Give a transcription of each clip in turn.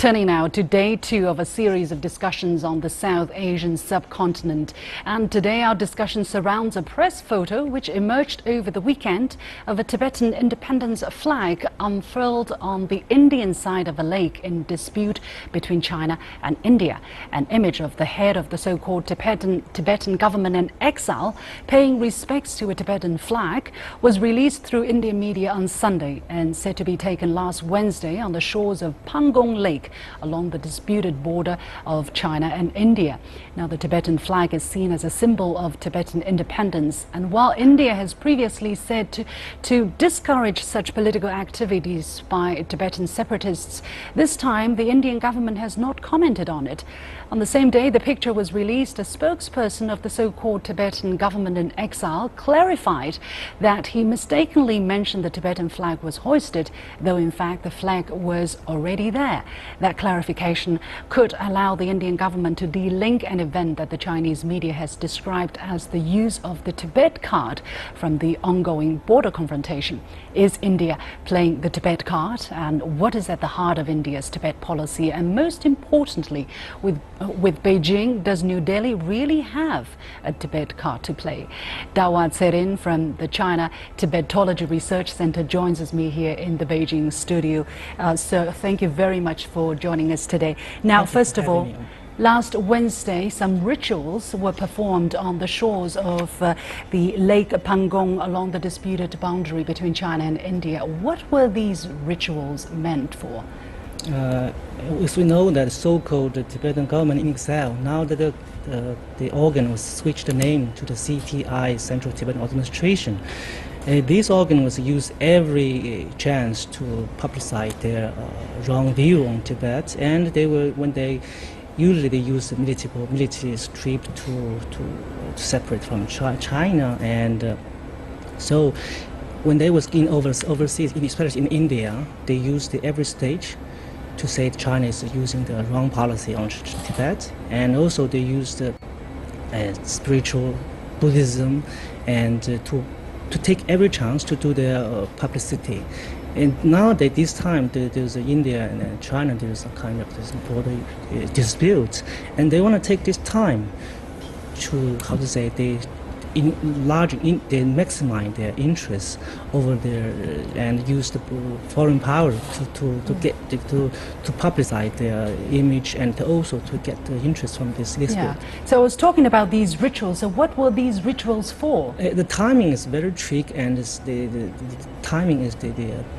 Turning now to day 2 of a series of discussions on the South Asian subcontinent. And today our discussion surrounds a press photo which emerged over the weekend of a Tibetan independence flag unfurled on the Indian side of a lake in dispute between China and India. An image of the head of the so-called Tibetan government in exile paying respects to a Tibetan flag was released through Indian media on Sunday and said to be taken last Wednesday on the shores of Pangong Lake along the disputed border of China and India. Now, the Tibetan flag is seen as a symbol of Tibetan independence, and while India has previously said to discourage such political activities by Tibetan separatists, this time the Indian government has not commented on it. On the same day the picture was released, a spokesperson of the so-called Tibetan government in exile clarified that he mistakenly mentioned the Tibetan flag was hoisted, though in fact the flag was already there. That clarification could allow the Indian government to de-link an event that the Chinese media has described as the use of the Tibet card from the ongoing border confrontation. Is India playing the Tibet card, and what is at the heart of India's Tibet policy? And most importantly, with Beijing, does New Delhi really have a Tibet card to play? Dawat Serin from the China Tibetology Research Center joins me here in the Beijing studio. So thank you very much for joining us today. Now, first of all, last Wednesday, some rituals were performed on the shores of the Lake Pangong along the disputed boundary between China and India. What were these rituals meant for? As we know that so-called Tibetan government in exile, now that the organ was switched the name to the CTI, Central Tibetan Administration. This organ was used every chance to publicize their wrong view on Tibet, and usually they use the military strip to separate from China, and so when they was in overseas, especially in India, they used every stage to say China is using the wrong policy on Tibet, and also they used spiritual Buddhism and to take every chance to do their publicity. And now that this time there's India and China, there's a kind of this border dispute, and they want to take this time to they maximize their interests over there and use the foreign power to publicize their image and also to get the interest from this dispute. Yeah. So I was talking about these rituals. So what were these rituals for? The timing is very tricky, and the timing is the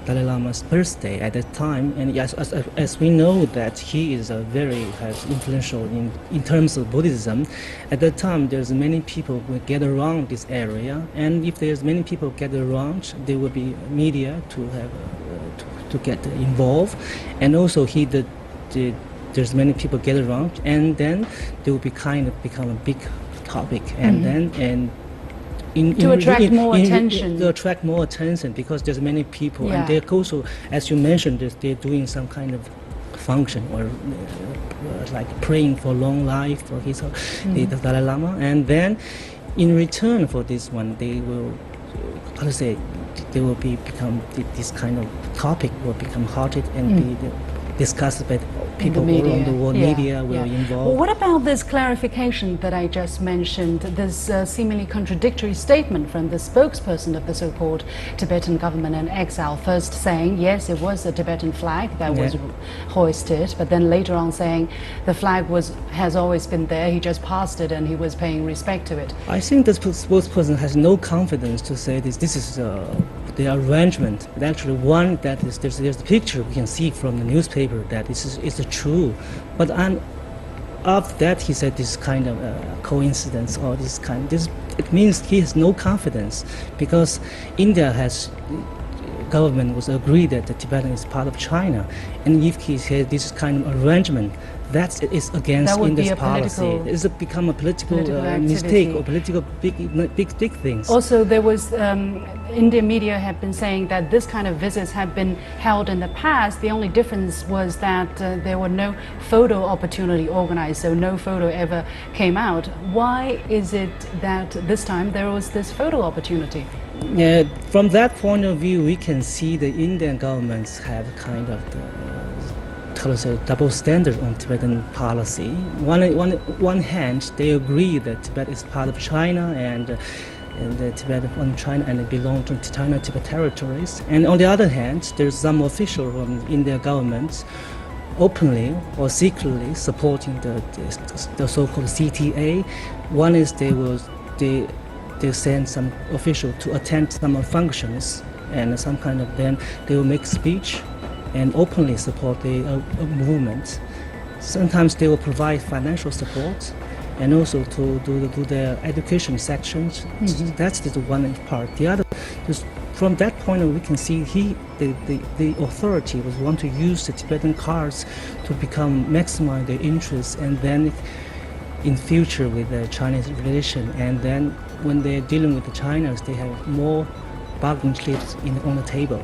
Dalai Lama's birthday at that time. And as we know that he is very influential in terms of Buddhism. At that time, there's many people will get around this area, and if there's many people get around, there will be media to have to get involved, and also there's many people get around, and then they will become a big topic, and then to attract more attention. To attract more attention, because there's many people, yeah. And they're also, as you mentioned, they're doing some kind of function or like praying for long life for the Dalai Lama, and then in return for this one, they will, become this kind of topic will become hotter and be discussed by people all around the world. Media will involve. Well, what about this clarification that I just mentioned, this seemingly contradictory statement from the spokesperson of the so-called Tibetan government in exile, first saying, yes, it was a Tibetan flag that was hoisted, but then later on saying the flag has always been there, he just passed it and he was paying respect to it. I think this spokesperson has no confidence to say this is the arrangement. But actually, one that is there's the picture we can see from the newspaper that this is true, but after that he said this kind of coincidence or it means he has no confidence, because India has government was agreed that the Tibetan is part of China, and if he said this kind of arrangement, that is against India's policy. It's become a political mistake or political big things. Also, there was Indian media have been saying that this kind of visits have been held in the past. The only difference was that there were no photo opportunity organized, so no photo ever came out. Why is it that this time there was this photo opportunity? From that point of view, we can see the Indian governments have kind of call it a double standard on Tibetan policy. One hand, they agree that Tibet is part of China and Tibet on China and it belongs to China-Tibet territories. And on the other hand, there's some official in their government openly or secretly supporting the so-called CTA. One is they send some official to attend some functions and some kind of, then they will make speech and openly support the movement. Sometimes they will provide financial support and also to do their education sections. Mm-hmm. That's the one part. The other, just from that point we can see the authority was want to use the Tibetan cards to maximize their interests, and then in future with the Chinese relation, and then when they're dealing with the Chinese, they have more bargaining chips on the table.